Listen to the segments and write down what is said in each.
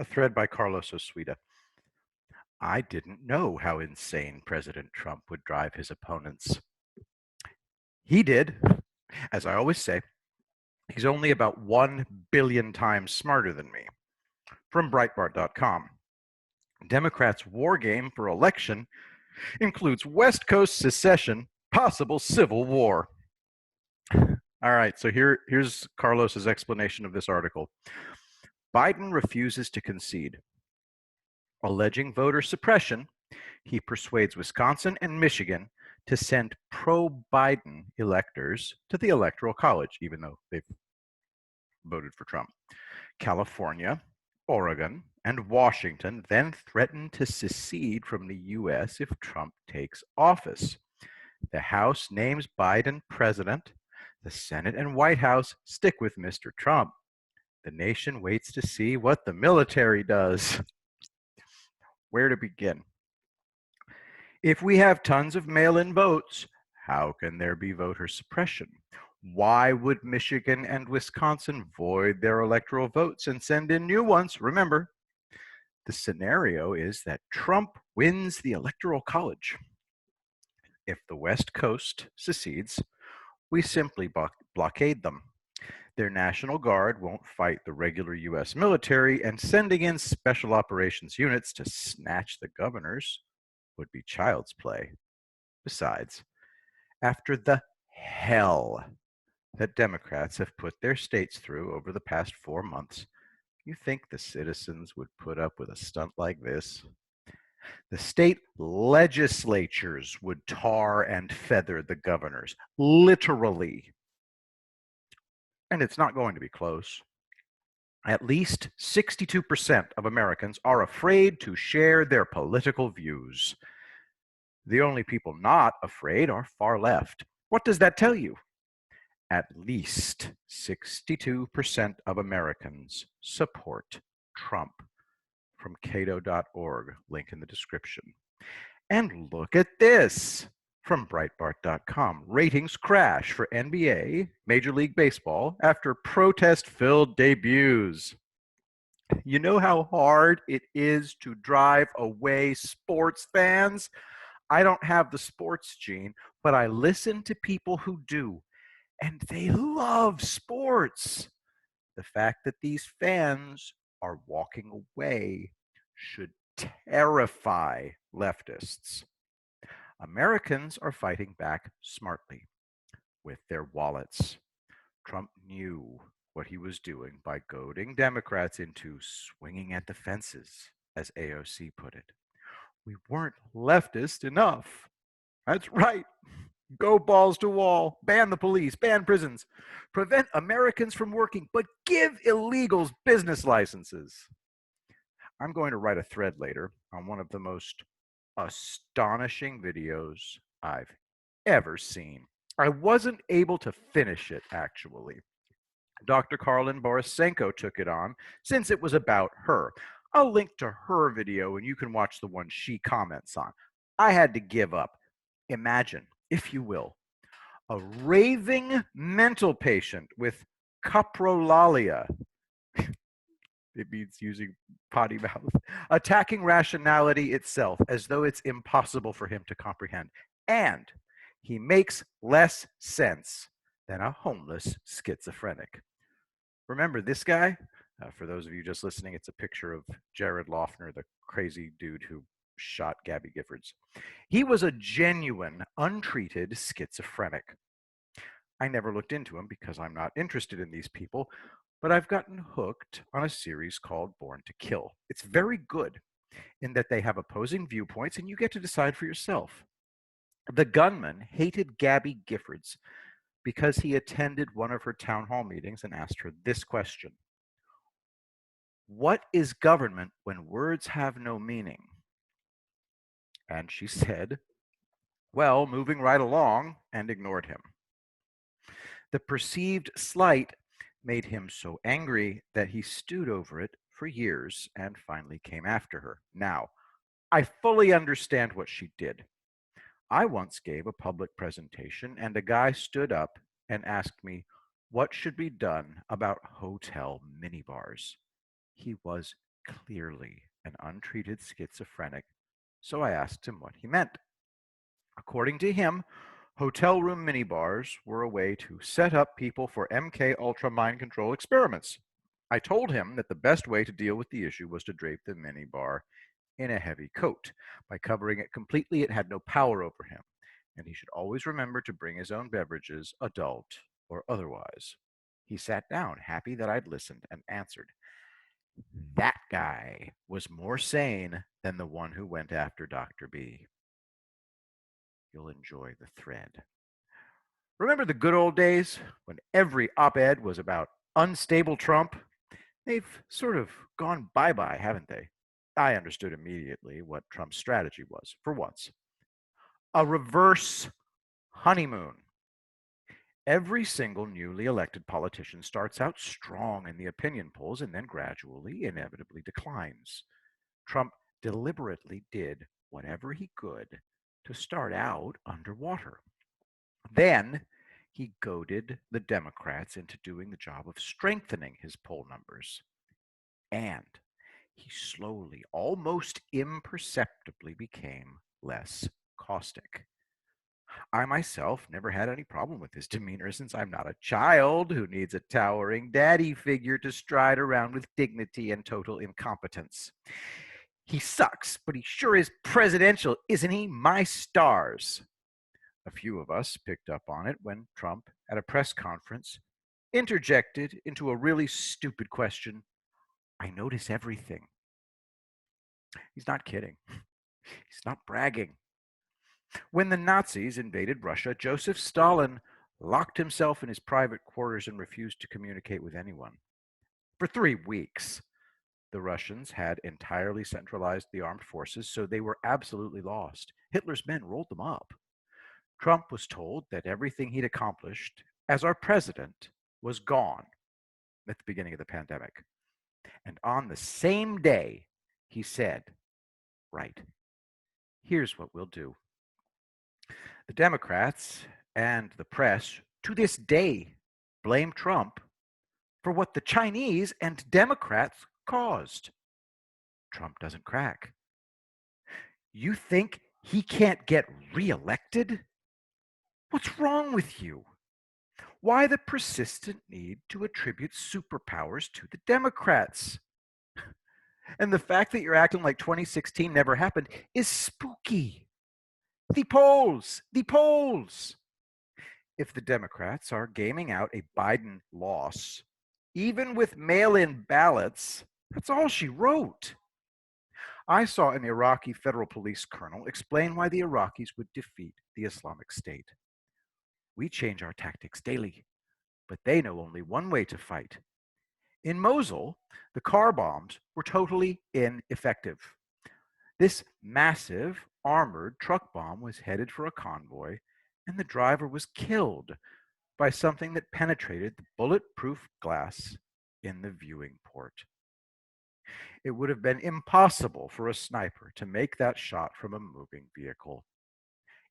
A thread by Carlos Osuita. I didn't know how insane President Trump would drive his opponents. He did. As I always say, he's only about 1 billion times smarter than me. From Breitbart.com. Democrats' war game for election includes West Coast secession, possible civil war. All right, so here's Carlos's explanation of this article. Biden refuses to concede. Alleging voter suppression, he persuades Wisconsin and Michigan to send pro-Biden electors to the Electoral College, even though they've voted for Trump. California, Oregon, and Washington then threaten to secede from the U.S. if Trump takes office. The House names Biden president. The Senate and White House stick with Mr. Trump. The nation waits to see what the military does. Where to begin? If we have tons of mail-in votes, how can there be voter suppression? Why would Michigan and Wisconsin void their electoral votes and send in new ones? Remember, the scenario is that Trump wins the Electoral College. If the West Coast secedes, we simply blockade them. Their National Guard won't fight the regular U.S. military, and sending in special operations units to snatch the governors would be child's play. Besides, after the hell that Democrats have put their states through over the past 4 months, you think the citizens would put up with a stunt like this? The state legislatures would tar and feather the governors, literally. And it's not going to be close. At least 62% of Americans are afraid to share their political views. The only people not afraid are far left. What does that tell you? At least 62% of Americans support Trump. From cato.org, link in the description. And look at this. From Breitbart.com, ratings crash for NBA, Major League Baseball, after protest-filled debuts. You know how hard it is to drive away sports fans? I don't have the sports gene, but I listen to people who do, and they love sports. The fact that these fans are walking away should terrify leftists. Americans are fighting back smartly with their wallets. Trump knew what he was doing by goading Democrats into swinging at the fences, as AOC put it. We weren't leftist enough. That's right. Go balls to wall, ban the police, ban prisons, prevent Americans from working, but give illegals business licenses. I'm going to write a thread later on one of the most astonishing videos I've ever seen. I wasn't able to finish it, actually. Dr. Karlin Borisenko took it on since it was about her. I'll link to her video and you can watch the one she comments on. I had to give up. Imagine, if you will, a raving mental patient with coprolalia. It means using potty mouth, attacking rationality itself as though it's impossible for him to comprehend. And he makes less sense than a homeless schizophrenic. Remember this guy? For those of you just listening, it's a picture of Jared Loughner, the crazy dude who shot Gabby Giffords. He was a genuine, untreated schizophrenic. I never looked into him because I'm not interested in these people, but I've gotten hooked on a series called Born to Kill. It's very good in that they have opposing viewpoints and you get to decide for yourself. The gunman hated Gabby Giffords because he attended one of her town hall meetings and asked her this question: what is government when words have no meaning? And she said, well, moving right along, and ignored him. The perceived slight made him so angry that he stewed over it for years and finally came after her. Now, I fully understand what she did. I once gave a public presentation and a guy stood up and asked me what should be done about hotel minibars. He was clearly an untreated schizophrenic, so I asked him what he meant. According to him, hotel room minibars were a way to set up people for MK Ultra mind control experiments. I told him that the best way to deal with the issue was to drape the minibar in a heavy coat. By covering it completely, it had no power over him, and he should always remember to bring his own beverages, adult or otherwise. He sat down, happy that I'd listened, and answered, "That guy was more sane than the one who went after Dr. B." You'll enjoy the thread. Remember the good old days when every op ed was about unstable Trump? They've sort of gone bye bye, haven't they? I understood immediately what Trump's strategy was, for once: a reverse honeymoon. Every single newly elected politician starts out strong in the opinion polls and then gradually, inevitably declines. Trump deliberately did whatever he could to start out underwater. Then he goaded the Democrats into doing the job of strengthening his poll numbers. And he slowly, almost imperceptibly, became less caustic. I myself never had any problem with his demeanor, since I'm not a child who needs a towering daddy figure to stride around with dignity and total incompetence. He sucks, but he sure is presidential, isn't he? My stars. A few of us picked up on it when Trump, at a press conference, interjected into a really stupid question: "I notice everything." He's not kidding. He's not bragging. When the Nazis invaded Russia, Joseph Stalin locked himself in his private quarters and refused to communicate with anyone. For 3 weeks, the Russians had entirely centralized the armed forces, so they were absolutely lost. Hitler's men rolled them up. Trump was told that everything he'd accomplished as our president was gone at the beginning of the pandemic. And on the same day, he said, "Right, here's what we'll do." The Democrats and the press, to this day, blame Trump for what the Chinese and Democrats caused. Trump doesn't crack. You think he can't get reelected? What's wrong with you? Why the persistent need to attribute superpowers to the Democrats? And the fact that you're acting like 2016 never happened is spooky. The polls, the polls. If the Democrats are gaming out a Biden loss, even with mail in ballots, that's all she wrote. I saw an Iraqi federal police colonel explain why the Iraqis would defeat the Islamic State. "We change our tactics daily, but they know only one way to fight." In Mosul, the car bombs were totally ineffective. This massive armored truck bomb was headed for a convoy, and the driver was killed by something that penetrated the bulletproof glass in the viewing port. It would have been impossible for a sniper to make that shot from a moving vehicle.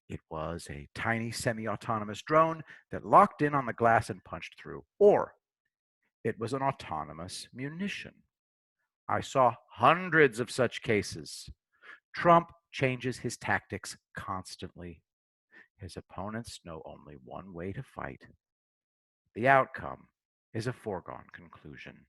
It was a tiny semi-autonomous drone that locked in on the glass and punched through. Or it was an autonomous munition. I saw hundreds of such cases. Trump changes his tactics constantly. His opponents know only one way to fight. The outcome is a foregone conclusion.